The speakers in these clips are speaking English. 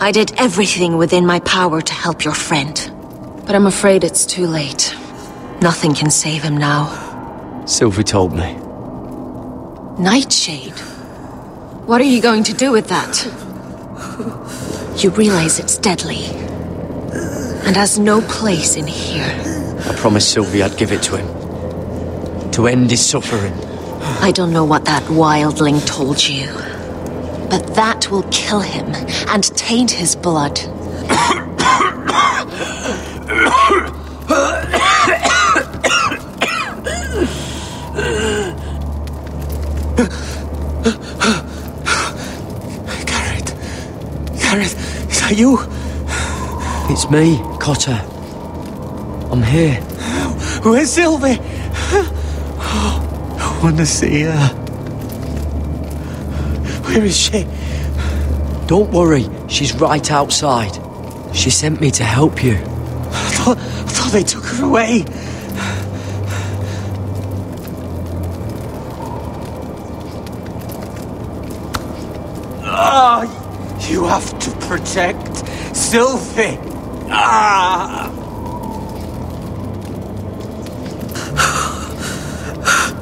I did everything within my power to help your friend. But I'm afraid it's too late. Nothing can save him now. Sylvie told me. Nightshade? What are you going to do with that? You realize it's deadly, and has no place in here. I promised Sylvie I'd give it to him. To end his suffering. I don't know what that wildling told you, but that will kill him and taint his blood. Gareth, is that you? It's me, Cotter. I'm here. Where's Sylvie? I want to see her. Where is she? Don't worry, she's right outside. She sent me to help you. I thought they took her away. You have to protect Sylvie.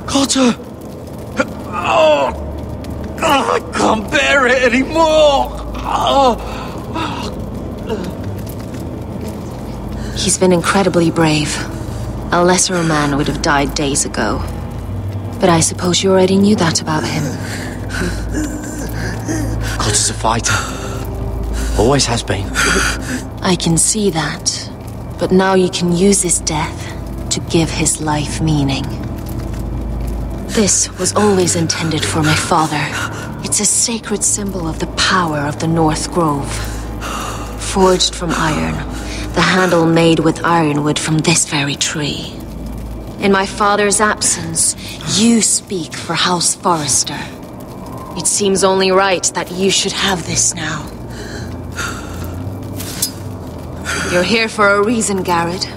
Cotter! I can't bear it anymore. He's been incredibly brave. A lesser man would have died days ago. But I suppose you already knew that about him. Cotter's a fighter. Always has been. I can see that. But now you can use his death to give his life meaning. This was always intended for my father. It's a sacred symbol of the power of the North Grove. Forged from iron, the handle made with ironwood from this very tree. In my father's absence, you speak for House Forrester. It seems only right that you should have this now. You're here for a reason, Garrett.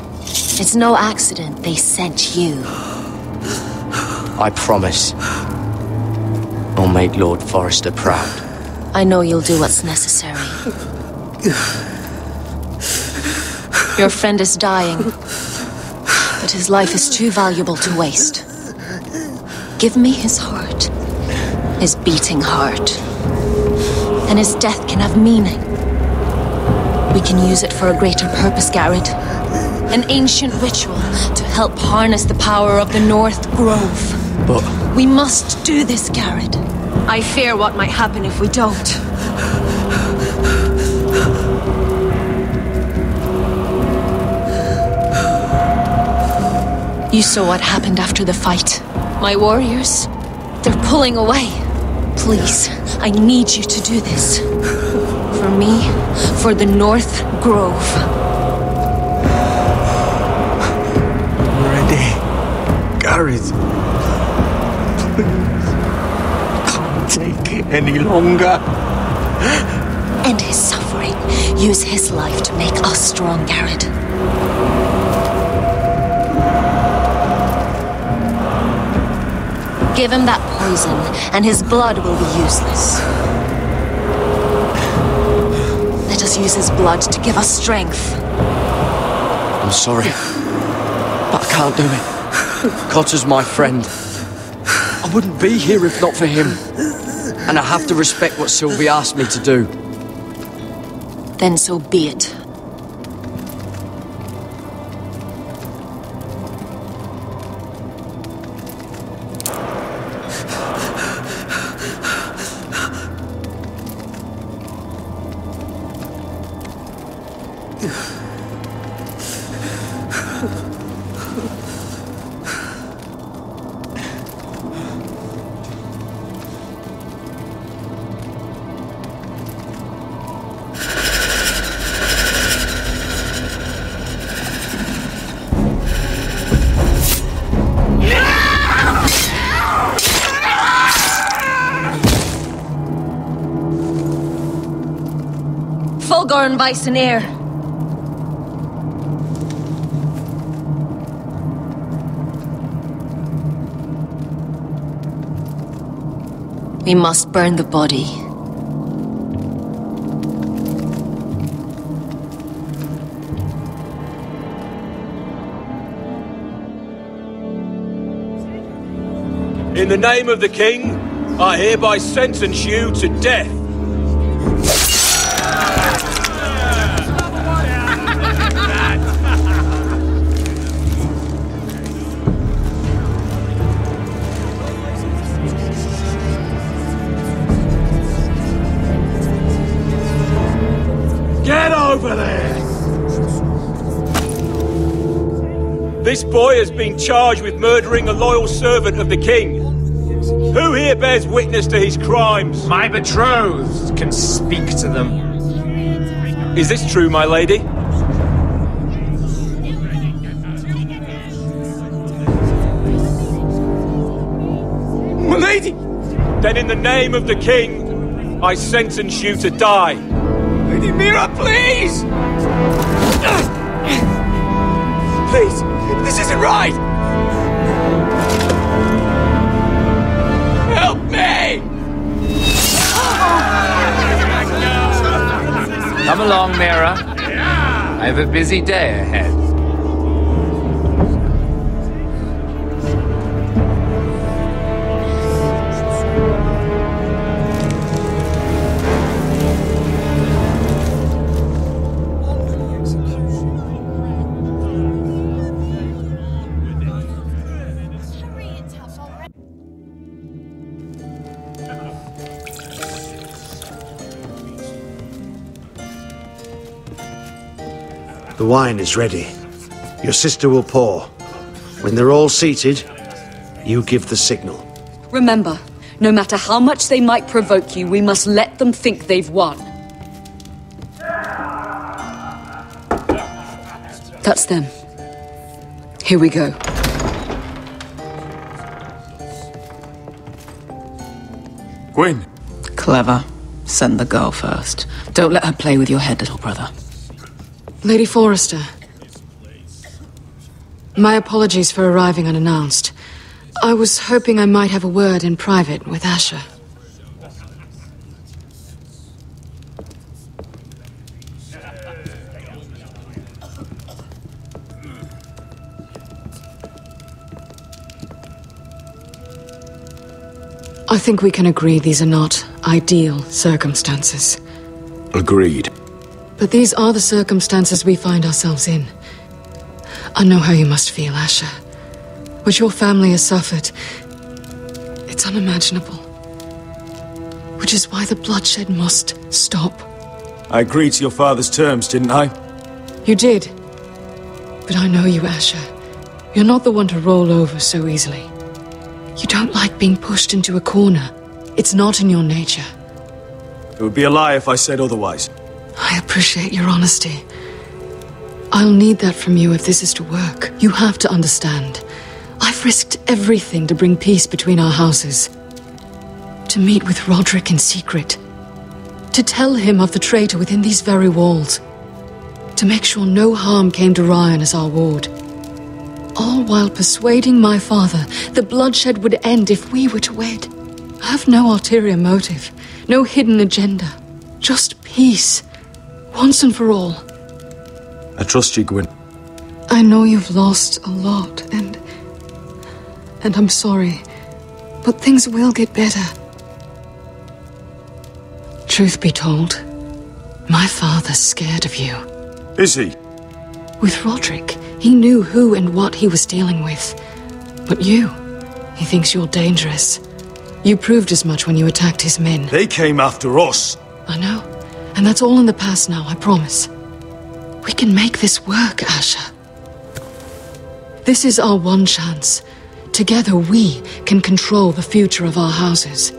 It's no accident they sent you. I promise. I'll make Lord Forrester proud. I know you'll do what's necessary. Your friend is dying, but his life is too valuable to waste. Give me his heart, his beating heart, and his death can have meaning. We can use it for a greater purpose, Garrett. An ancient ritual to help harness the power of the North Grove. But... we must do this, Garrett. I fear what might happen if we don't. You saw what happened after the fight. My warriors, they're pulling away. Please, I need you to do this. For me, for the North Grove. I'm ready. Gareth. Please. Can't take it any longer. End his suffering. Use his life to make us strong, Garrett. Give him that poison, and his blood will be useless. Let us use his blood to give us strength. I'm sorry, but I can't do it. Cotter's my friend. I wouldn't be here if not for him. And I have to respect what Sylvie asked me to do. Then so be it. Fulgor and Vicenair. We must burn the body. In the name of the king, I hereby sentence you to death. Get over there! This boy has been charged with murdering a loyal servant of the king. Who here bears witness to his crimes? My betrothed can speak to them. Is this true, my lady? My lady! Then in the name of the king, I sentence you to die. Lady Mira, please! Please, this isn't right! Help me! Come along, Mira. I have a busy day ahead. The wine is ready. Your sister will pour. When they're all seated, you give the signal. Remember, no matter how much they might provoke you, we must let them think they've won. That's them. Here we go. Gwyn. Clever. Send the girl first. Don't let her play with your head, little brother. Lady Forrester. My apologies for arriving unannounced. I was hoping I might have a word in private with Asher. I think we can agree these are not ideal circumstances. Agreed. But these are the circumstances we find ourselves in. I know how you must feel, Asher. What your family has suffered, it's unimaginable. Which is why the bloodshed must stop. I agreed to your father's terms, didn't I? You did. But I know you, Asher. You're not the one to roll over so easily. You don't like being pushed into a corner. It's not in your nature. It would be a lie if I said otherwise. I appreciate your honesty. I'll need that from you if this is to work. You have to understand. I've risked everything to bring peace between our houses. To meet with Roderick in secret. To tell him of the traitor within these very walls. To make sure no harm came to Ryan as our ward. All while persuading my father the bloodshed would end if we were to wed. I have no ulterior motive, no hidden agenda. Just peace, once and for all. I trust you, Gwyn. I know you've lost a lot, and I'm sorry, but things will get better. Truth be told, my father's scared of you. Is he? With Roderick, he knew who and what he was dealing with. But you, he thinks you're dangerous. You proved as much when you attacked his men. They came after us. I know, and that's all in the past now, I promise. We can make this work, Asher. This is our one chance. Together we can control the future of our houses.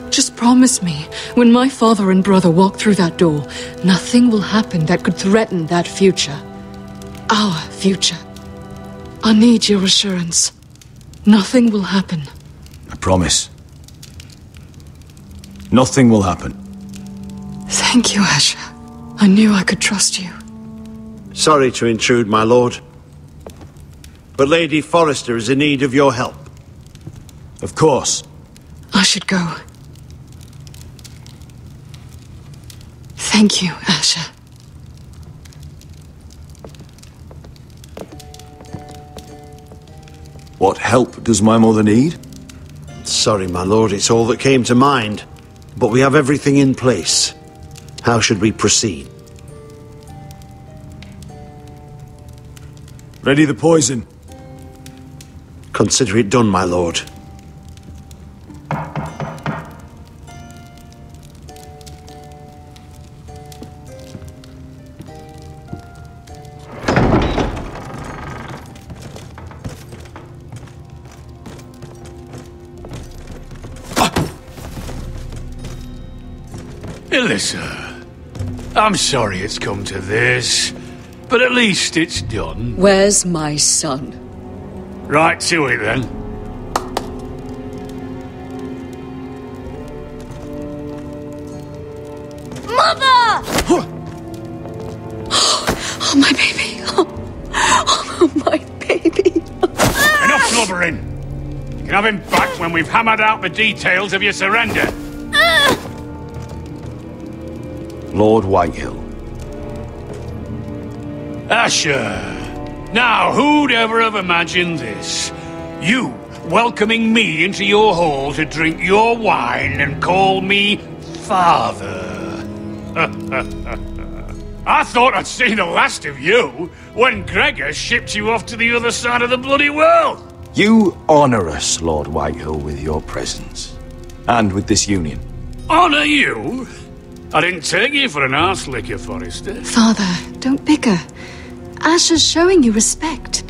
Just promise me, when my father and brother walk through that door, nothing will happen that could threaten that future. Our future. I need your assurance. Nothing will happen. I promise. Nothing will happen. Thank you, Asher. I knew I could trust you. Sorry to intrude, my lord. But Lady Forrester is in need of your help. Of course. I should go. Thank you, Asher. What help does my mother need? Sorry, my lord, it's all that came to mind. But we have everything in place. How should we proceed? Ready the poison. Consider it done, my lord. Alyssa, I'm sorry it's come to this, but at least it's done. Where's my son? Right to it, then. Mother! Oh, my baby. Oh, my baby. Enough blubbering! You can have him back when we've hammered out the details of your surrender. Lord Whitehill. Asher. Now, who'd ever have imagined this? You welcoming me into your hall to drink your wine and call me father. I thought I'd seen the last of you when Gregor shipped you off to the other side of the bloody world. You honor us, Lord Whitehill, with your presence. And with this union. Honor you? I didn't take you for an arse licker, Forrester. Father, don't bicker. Asher's showing you respect.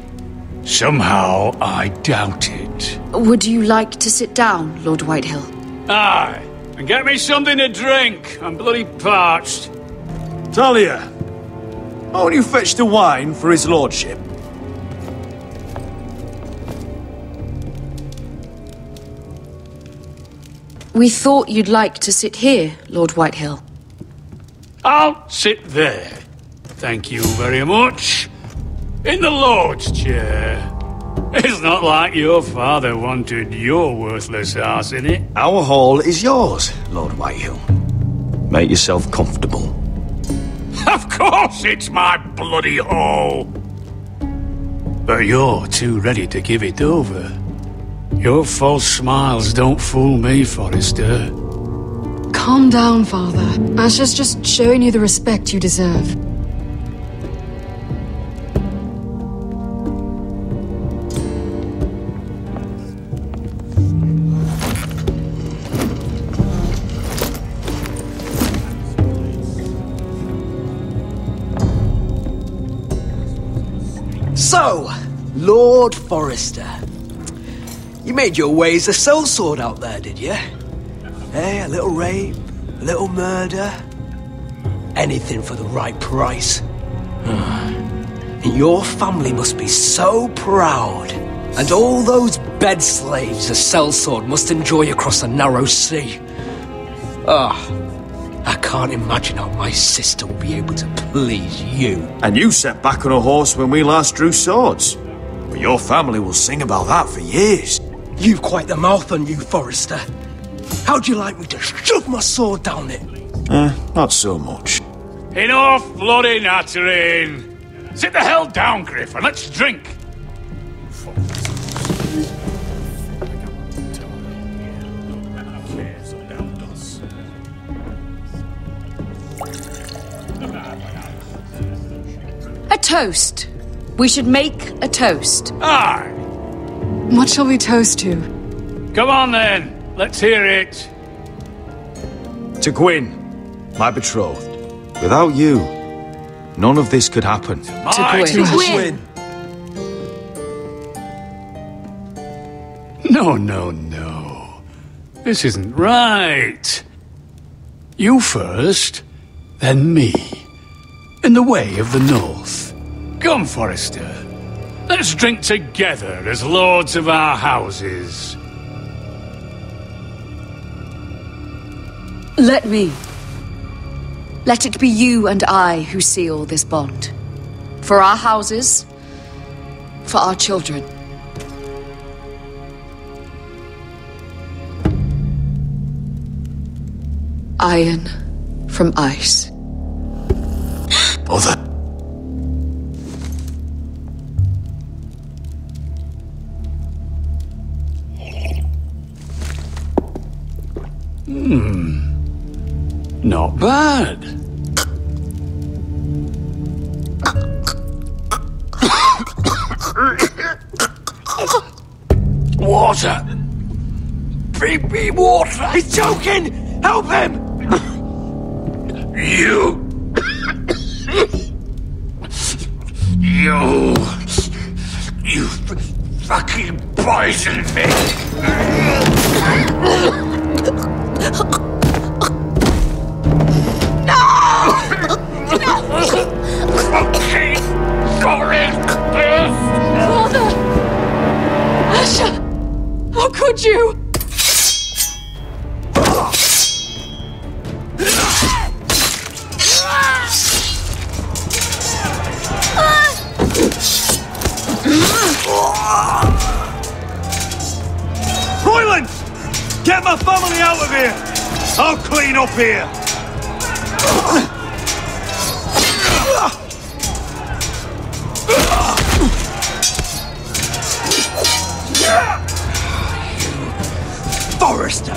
Somehow I doubt it. Would you like to sit down, Lord Whitehill? Aye, and get me something to drink. I'm bloody parched. Talia, won't you fetch the wine for his lordship? We thought you'd like to sit here, Lord Whitehill. I'll sit there. Thank you very much. In the Lord's chair. It's not like your father wanted your worthless ass in it. Our hall is yours, Lord Whitehill. Make yourself comfortable. Of course it's my bloody hall. But you're too ready to give it over. Your false smiles don't fool me, Forrester. Calm down, Father. Asher's just showing you the respect you deserve. So, Lord Forrester. You made your way as a sellsword out there, did you? Eh, a little rape, a little murder. Anything for the right price. And your family must be so proud. And all those bed slaves a sellsword must enjoy across a narrow sea. I can't imagine how my sister will be able to please you. And you sat back on a horse when we last drew swords. But your family will sing about that for years. You've quite the mouth on you, Forrester. How'd you like me to shove my sword down it? Not so much. Enough bloody nattering. Sit the hell down, Griff, and let's drink. A toast. We should make a toast. Aye. What shall we toast to? Come on then. Let's hear it. To Gwyn, my betrothed. Without you, none of this could happen. To Gwyn. No. This isn't right. You first, then me. In the way of the North. Come, Forrester. Let's drink together as lords of our houses. Let me. Let it be you and I who seal this bond. For our houses, for our children. Iron from ice. Mother. Not bad. Water. Bring me water. He's choking! Help him! You fucking poisoned me! No! Fucking Father! Asher! How could you? Royland! Get my family out of here! I'll clean up here! Forrester!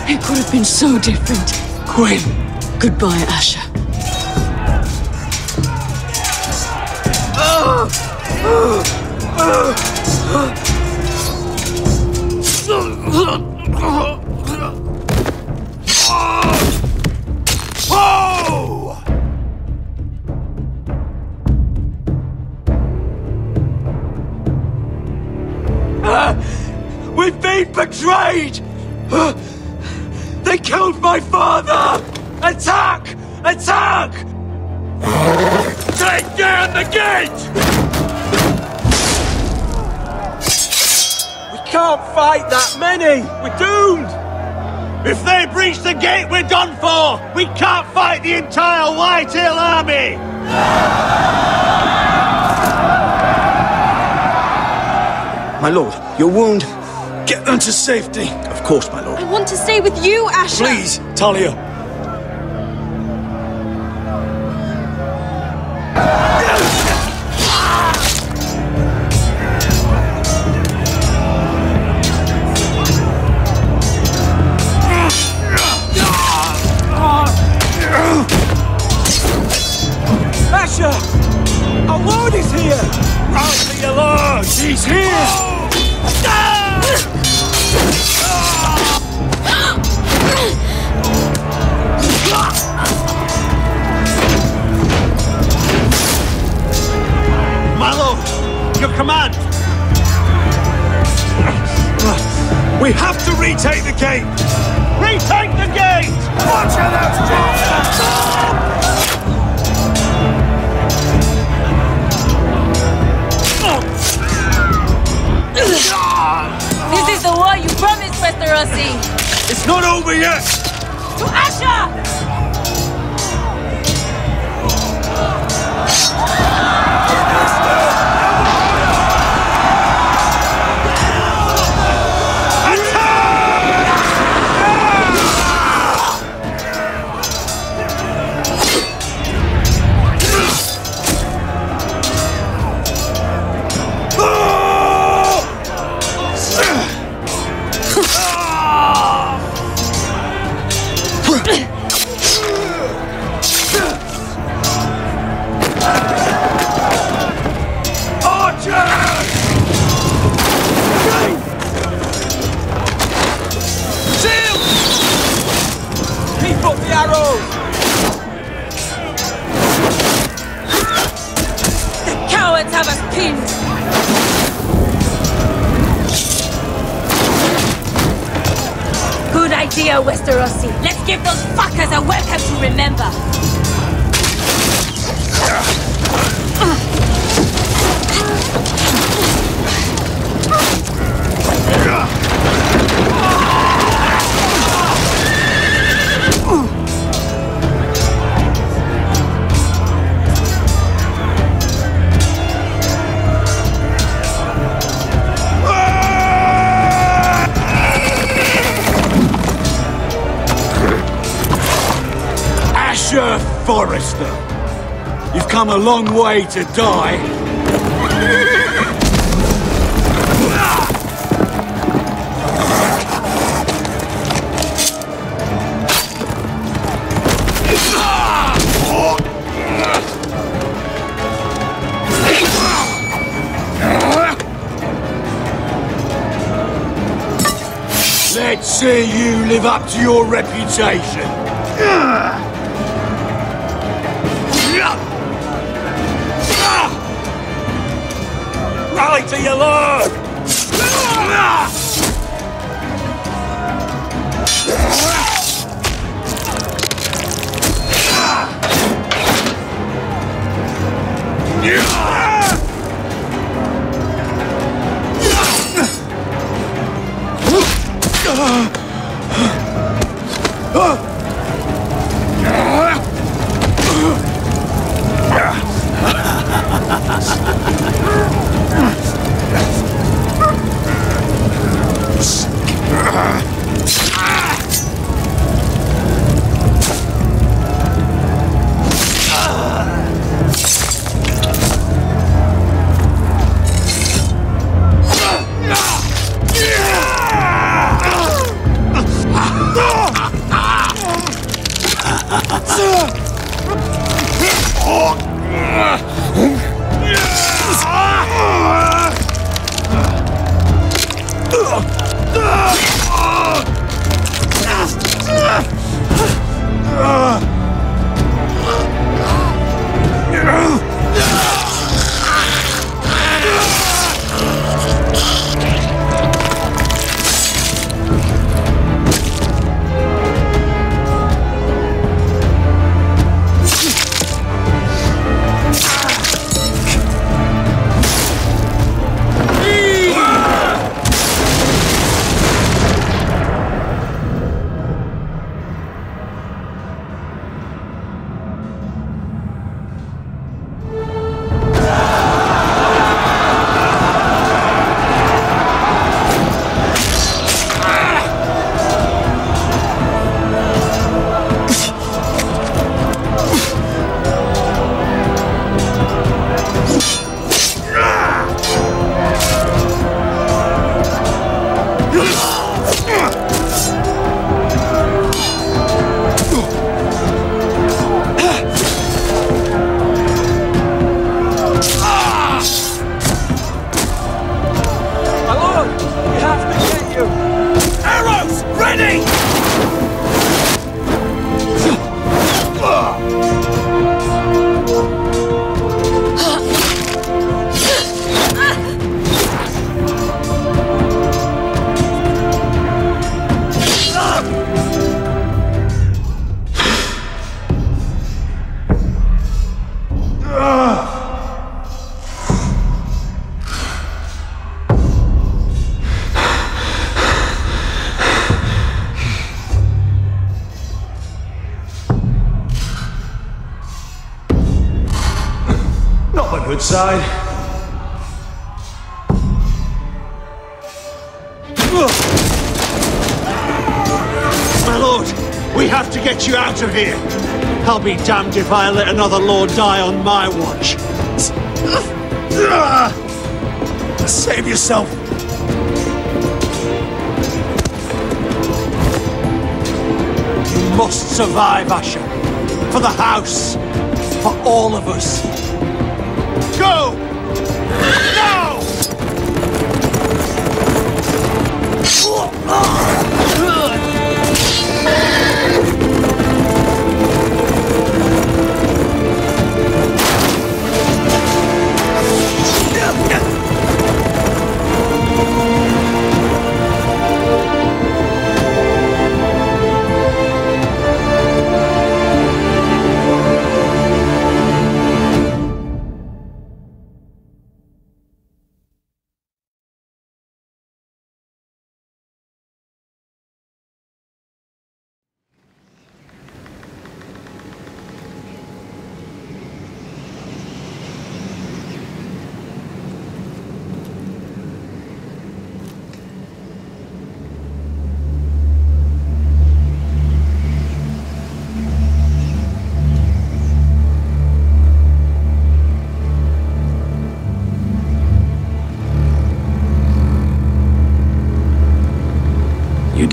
It could have been so different. Gwyn! Goodbye, Asher. We've been betrayed! They killed my father! Attack! Attack! Take down the gate! We can't fight that many! We're doomed! If they breach the gate, we're done for! We can't fight the entire Whitehill army! My lord, your wound. Get them to safety. Of course, my lord. I want to stay with you, Asher! Please, Talia. Asher! Our lord is here! I'll be your lord! He's here! My lord, your command! We have to retake the gate! Retake the gate! Watch out, This is the war you promised, Westerosi! It's not over yet! To Asher! idea, Westerosi. Let's give those fuckers a welcome to remember. Forrester, You've come a long way to die. Let's see you live up to your reputation. Rally to your lord! Good side. My lord, we have to get you out of here. I'll be damned if I let another lord die on my watch. Save yourself. You must survive, Asher. For the house. For all of us. Go!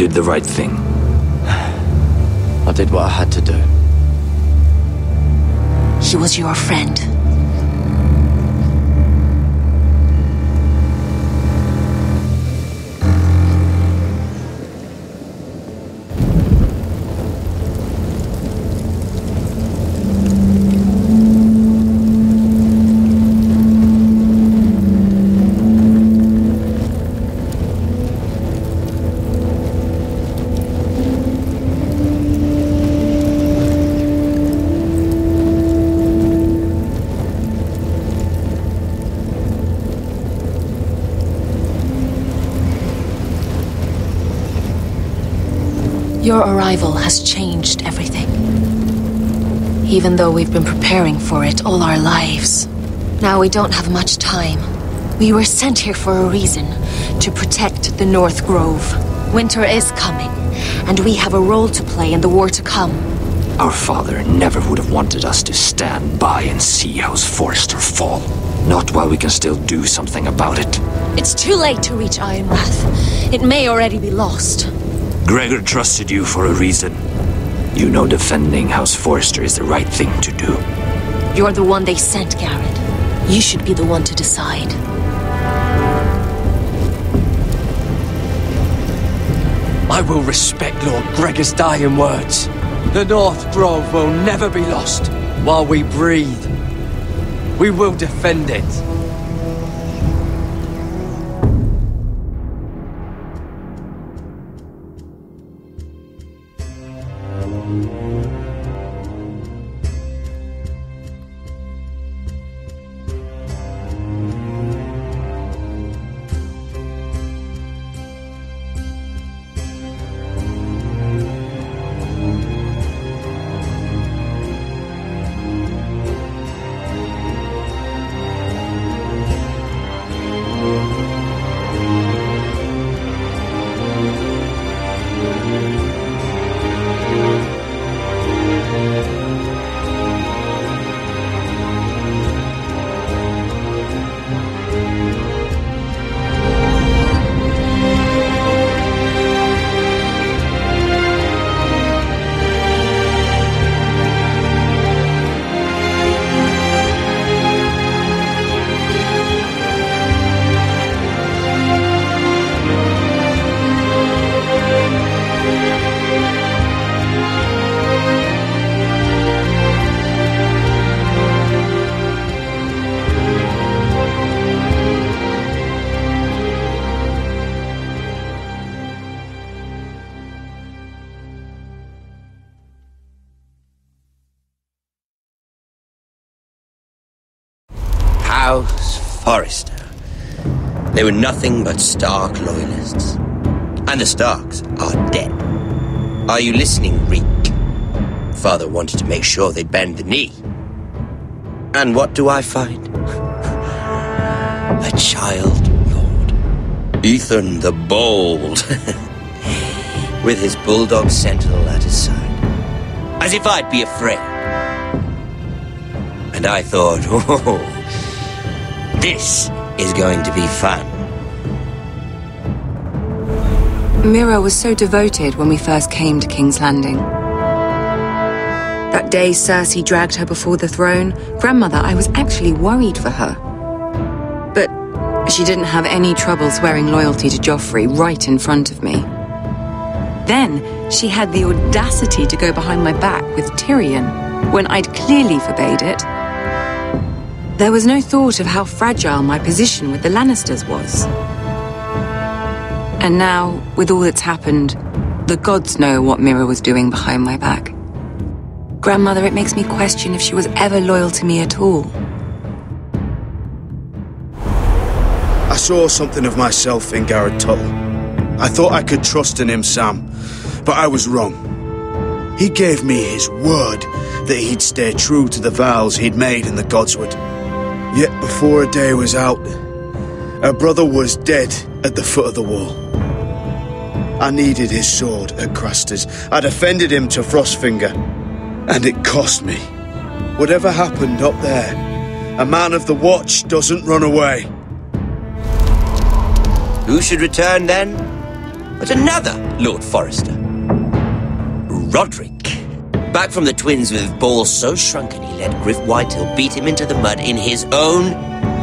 did the right thing. I did what I had to do. He was your friend. Your arrival has changed everything. Even though we've been preparing for it all our lives. Now we don't have much time. We were sent here for a reason. To protect the North Grove. Winter is coming, and we have a role to play in the war to come. Our father never would have wanted us to stand by and see House Forrester fall. Not while we can still do something about it. It's too late to reach Ironrath. It may already be lost. Gregor trusted you for a reason. You know defending House Forrester is the right thing to do. You're the one they sent, Garrett. You should be the one to decide. I will respect Lord Gregor's dying words. The North Grove will never be lost. While we breathe, we will defend it. House Forrester. They were nothing but Stark loyalists. And the Starks are dead. Are you listening, Reek? Father wanted to make sure they'd bend the knee. And what do I find? A child lord. Ethan the Bold. With his bulldog sentinel at his side. As if I'd be afraid. And I thought, oh, this is going to be fun. Mira was so devoted when we first came to King's Landing. That day Cersei dragged her before the throne, Grandmother, I was actually worried for her. But she didn't have any trouble swearing loyalty to Joffrey right in front of me. Then she had the audacity to go behind my back with Tyrion, when I'd clearly forbade it. There was no thought of how fragile my position with the Lannisters was. And now, with all that's happened, the gods know what Mira was doing behind my back. Grandmother, it makes me question if she was ever loyal to me at all. I saw something of myself in Garrett Tuttle. I thought I could trust in him, Sam, but I was wrong. He gave me his word that he'd stay true to the vows he'd made in the Godswood. Yet before a day was out, our brother was dead at the foot of the wall. I needed his sword at Craster's. I defended him to Frostfinger, and it cost me. Whatever happened up there, a man of the Watch doesn't run away. Who should return then? but another Lord Forrester. Roderick. Back from the twins with balls so shrunken he let Griff Whitehill beat him into the mud in his own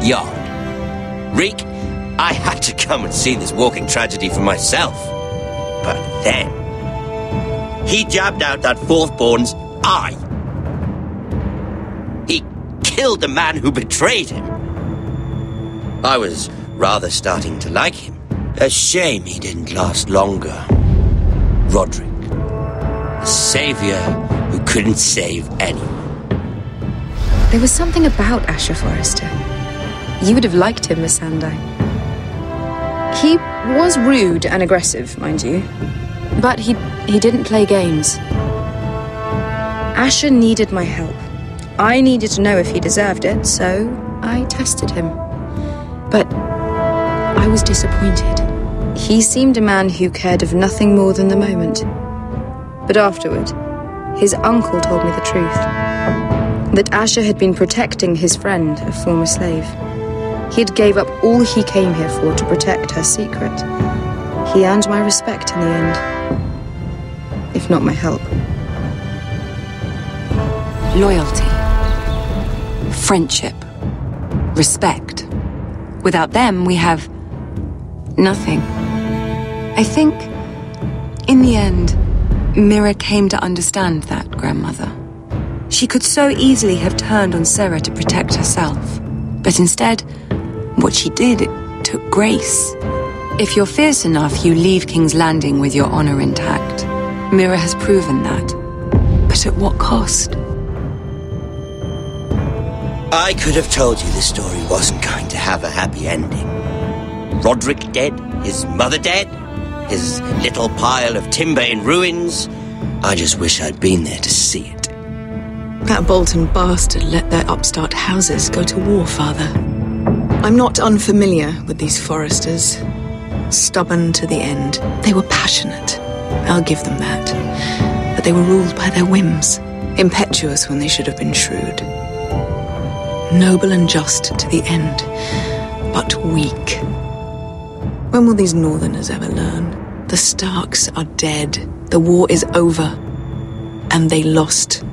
yard. Reek, I had to come and see this walking tragedy for myself. But then, he jabbed out that fourth-born's eye. He killed the man who betrayed him. I was rather starting to like him. A shame he didn't last longer. Roderick, a savior who couldn't save anyone. There was something about Asher Forrester. You would have liked him, Miss Sandine. He was rude and aggressive, mind you. But he didn't play games. Asher needed my help. I needed to know if he deserved it, so I tested him. But I was disappointed. He seemed a man who cared of nothing more than the moment. But afterward, his uncle told me the truth. That Asher had been protecting his friend, a former slave. He had gave up all he came here for to protect her secret. He earned my respect in the end. If not my help. Loyalty. Friendship. Respect. Without them, we have nothing. I think, in the end, Mira came to understand that, Grandmother. She could so easily have turned on Sarah to protect herself. But instead, what she did, it took grace. If you're fierce enough, you leave King's Landing with your honor intact. Mira has proven that. But at what cost? I could have told you this story wasn't going to have a happy ending. Roderick dead, his mother dead, his little pile of timber in ruins. I just wish I'd been there to see it. That Bolton bastard let their upstart houses go to war, Father. I'm not unfamiliar with these Forresters. Stubborn to the end. They were passionate. I'll give them that. But they were ruled by their whims. Impetuous when they should have been shrewd. Noble and just to the end. But weak. When will these Northerners ever learn? The Starks are dead. The war is over. And they lost.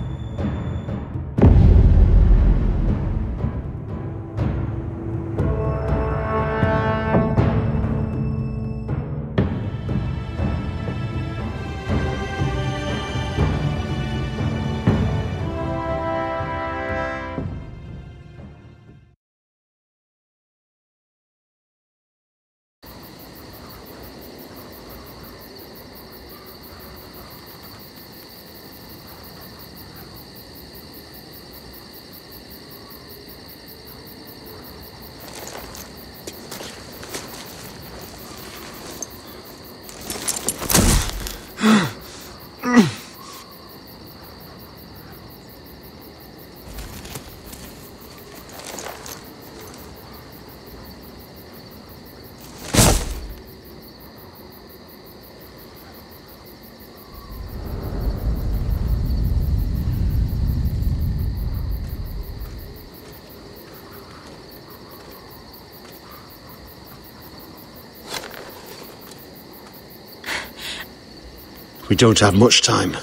We don't have much time.